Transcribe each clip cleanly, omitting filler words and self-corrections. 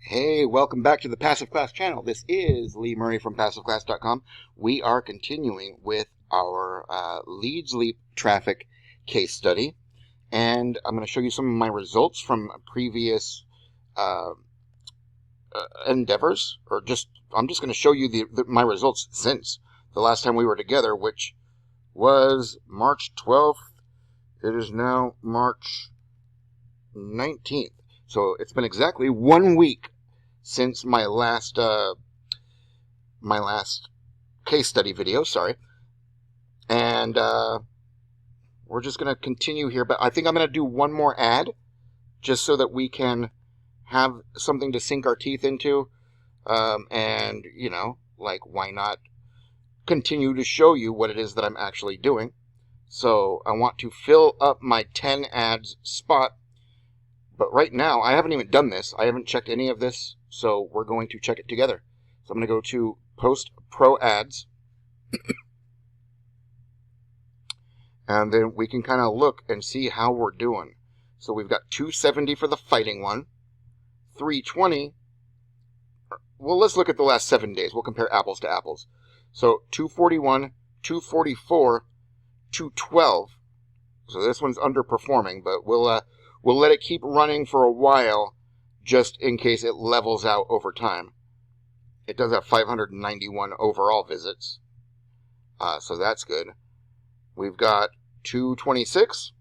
Hey, welcome back to the Passive Class channel. This is Lee Murray from Passiveclass.com. We are continuing with our LeadsLeap traffic case study, and I'm going to show you some of my results from previous endeavors, or I'm just going to show you my results since the last time we were together, which was March 12th. It is now March 19th. So it's been exactly 1 week since my last case study video, and we're just going to continue here, but I think I'm going to do one more ad just so that we can have something to sink our teeth into, and why not continue to show you what it is that I'm actually doing. So I want to fill up my 10 ads spot. But right now, I haven't even done this. I haven't checked any of this, so we're going to check it together. So I'm going to go to Post Pro Ads, and then we can kind of look and see how we're doing. So we've got 270 for the fighting one, 320. Well, let's look at the last 7 days. We'll compare apples to apples. So 241, 244, 212. So this one's underperforming, but we'll let it keep running for a while just in case it levels out over time. It does have 591 overall visits, so that's good. We've got 226,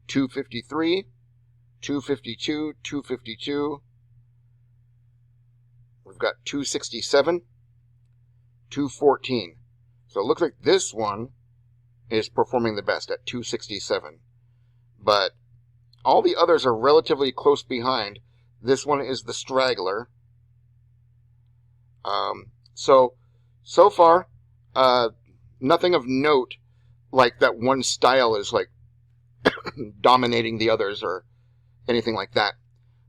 253, 252, 252. We've got 267, 214. So it looks like this one is performing the best at 267. But all the others are relatively close behind. This one is the straggler. So far, nothing of note like that one style is like dominating the others or anything like that.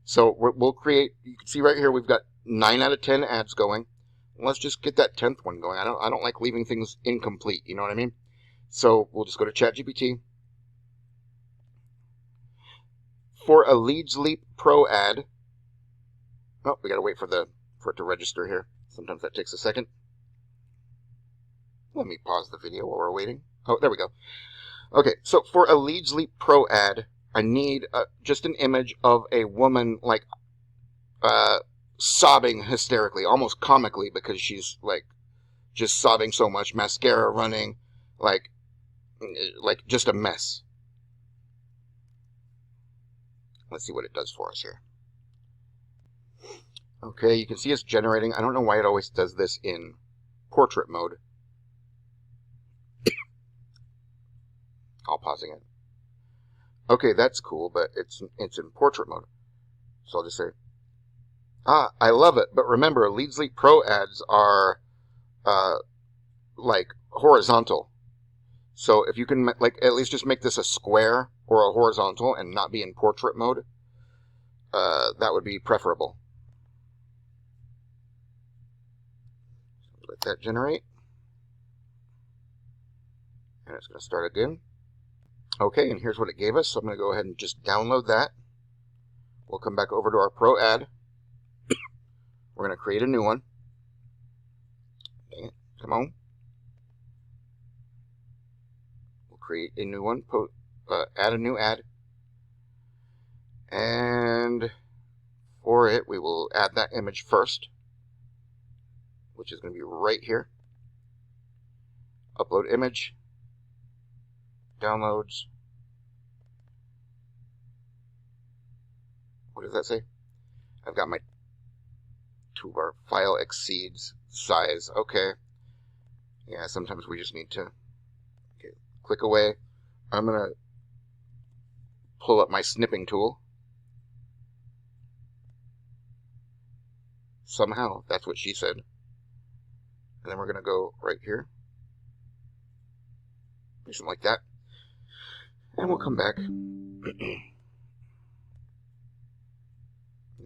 So we'll create, you can see right here we've got 9 out of 10 ads going. Let's just get that 10th one going. I don't like leaving things incomplete, you know what I mean? So we'll just go to ChatGPT. For a LeadsLeap Pro ad, oh, we gotta wait for it to register here. Sometimes that takes a second. Let me pause the video while we're waiting. Oh, there we go. Okay, so for a LeadsLeap Pro ad, I need just an image of a woman like sobbing hysterically, almost comically, because she's like just sobbing so much, mascara running, like just a mess. Let's see what it does for us here. Okay, you can see it's generating. I don't know why it always does this in portrait mode. I'll pausing it. Okay, that's cool, but it's in portrait mode. So I'll just say, I love it, but remember, LeadsLeap Pro ads are like horizontal. So if you can at least just make this a square or a horizontal and not be in portrait mode, that would be preferable. Let that generate. And it's going to start again. Okay, and here's what it gave us. So I'm going to go ahead and just download that. We'll come back over to our Pro ad. We're going to create a new one. Dang it. Come on. Create a new one, add a new ad, and for it we will add that image first, which is going to be right here. Upload image, downloads. What does that say? I've got my toolbar. File exceeds size. Okay. Yeah, sometimes we just need to click away. I'm going to pull up my snipping tool. Somehow, that's what she said. And then we're going to go right here. Do something like that. And we'll come back. And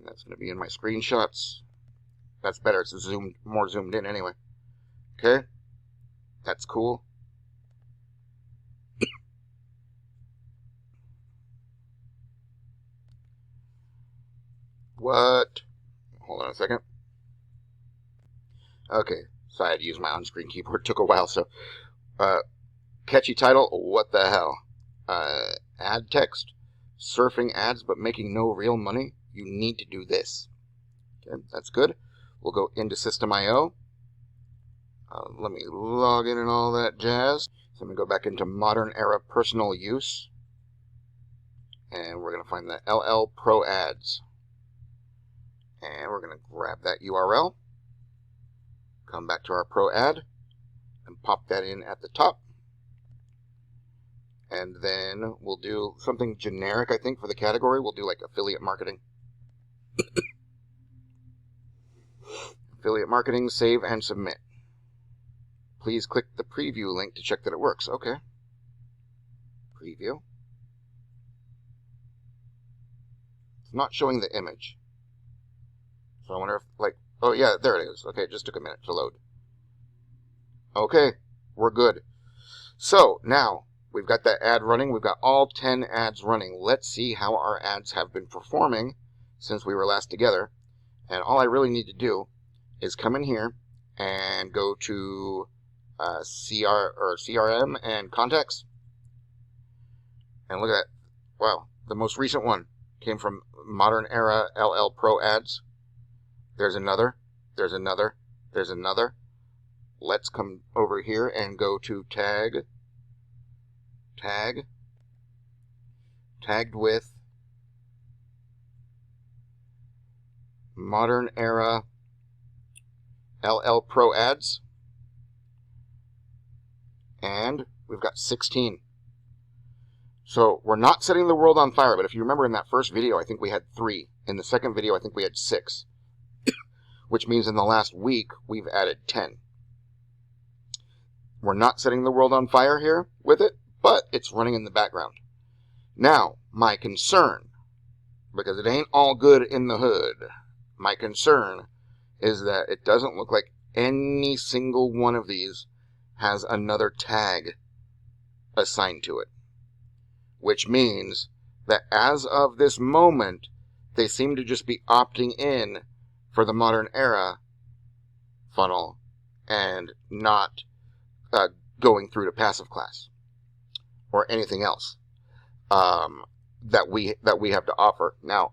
that's going to be in my screenshots. That's better. It's more zoomed in anyway. Okay. That's cool. What? a second. Okay, so I had to use my on-screen keyboard. It took a while, so catchy title, what the hell? Ad text, surfing ads but making no real money. You need to do this. Okay, that's good. We'll go into System.io. Let me log in and all that jazz. So I'm going to go back into Modern Era Personal Use. And we're going to find the LL Pro Ads. And we're going to grab that URL. Come back to our Pro Ad. And pop that in at the top. And then we'll do something generic, I think, for the category. We'll do like affiliate marketing. Affiliate marketing, save and submit. Please click the preview link to check that it works. Okay. Preview. It's not showing the image. So I wonder if, like, oh yeah, there it is. Okay, it just took a minute to load. Okay, we're good. So now we've got that ad running. We've got all 10 ads running. Let's see how our ads have been performing since we were last together. And all I really need to do is come in here and go to CRM and contacts. And look at that. Wow, the most recent one came from Modern Era LL Pro Ads. There's another. There's another. There's another. Let's come over here and go to tagged with Modern Era LL Pro Ads. And we've got 16. So we're not setting the world on fire, but if you remember in that first video, I think we had 3. In the second video, I think we had 6. Which means in the last week, we've added 10. We're not setting the world on fire here with it, but it's running in the background. Now, my concern, because it ain't all good in the hood, my concern is that it doesn't look like any single one of these has another tag assigned to it. Which means that as of this moment, they seem to just be opting in for the Modern Era funnel and not going through to Passiveclass or anything else that we have to offer. Now,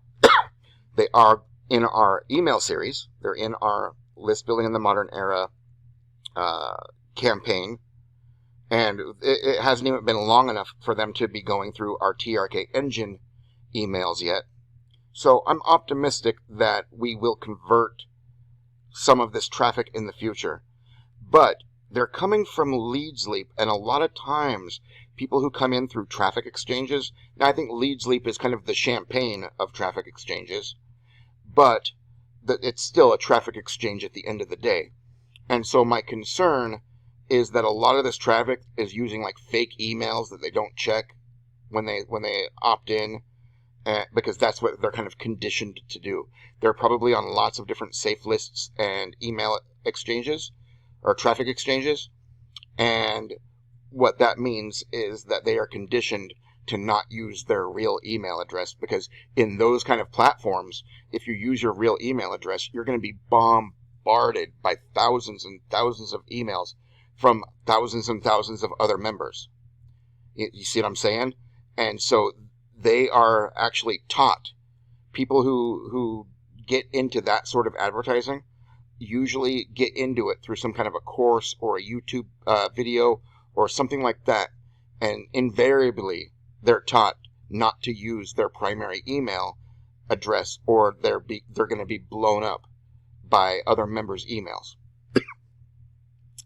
they are in our email series. They're in our List Building in the Modern Era campaign, and it hasn't even been long enough for them to be going through our TRK engine emails yet. So I'm optimistic that we will convert some of this traffic in the future. But they're coming from LeadsLeap, and a lot of times people who come in through traffic exchanges, now I think LeadsLeap is kind of the champagne of traffic exchanges, but it's still a traffic exchange at the end of the day. And so my concern is that a lot of this traffic is using like fake emails that they don't check when they opt in, because that's what they're kind of conditioned to do. They're probably on lots of different safe lists and email exchanges or traffic exchanges, and what that means is that they are conditioned to not use their real email address, because in those kind of platforms, if you use your real email address, you're going to be bombarded by thousands and thousands of emails from thousands and thousands of other members. You see what I'm saying? And so they are actually taught. People who get into that sort of advertising usually get into it through some kind of a course or a YouTube video or something like that. And invariably, they're taught not to use their primary email address, or they're going to be blown up by other members' emails.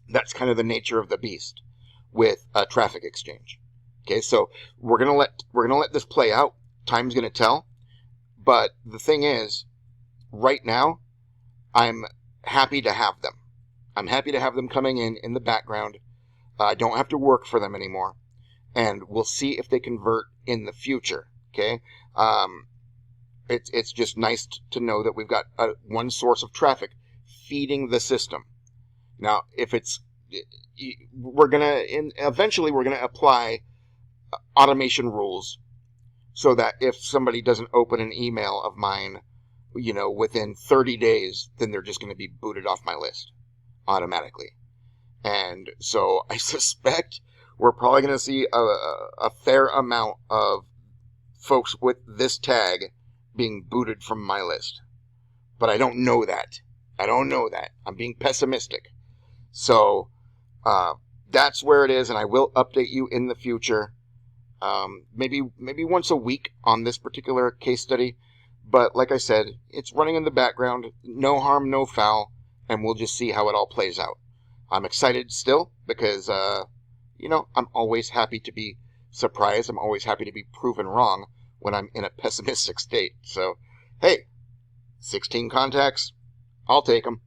That's kind of the nature of the beast with a traffic exchange. Okay, so we're gonna let this play out. Time's gonna tell. But the thing is, right now, I'm happy to have them. I'm happy to have them coming in the background. I don't have to work for them anymore, and we'll see if they convert in the future. Okay, it's just nice to know that we've got one source of traffic feeding the system. Now, if eventually we're gonna apply automation rules so that if somebody doesn't open an email of mine within 30 days, then they're just going to be booted off my list automatically. And so I suspect we're probably going to see a fair amount of folks with this tag being booted from my list. But I don't know that. I'm being pessimistic. So that's where it is, and I will update you in the future. Maybe once a week on this particular case study. But like I said, it's running in the background. No harm, no foul. And we'll just see how it all plays out. I'm excited still because, I'm always happy to be surprised. I'm always happy to be proven wrong when I'm in a pessimistic state. So, hey, 16 contacts, I'll take them.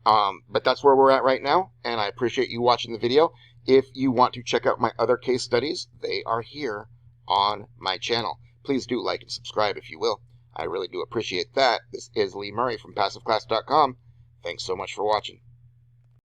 But that's where we're at right now, and I appreciate you watching the video. If you want to check out my other case studies, they are here on my channel. Please do like and subscribe if you will. I really do appreciate that. This is Lee Murray from Passiveclass.com. Thanks so much for watching.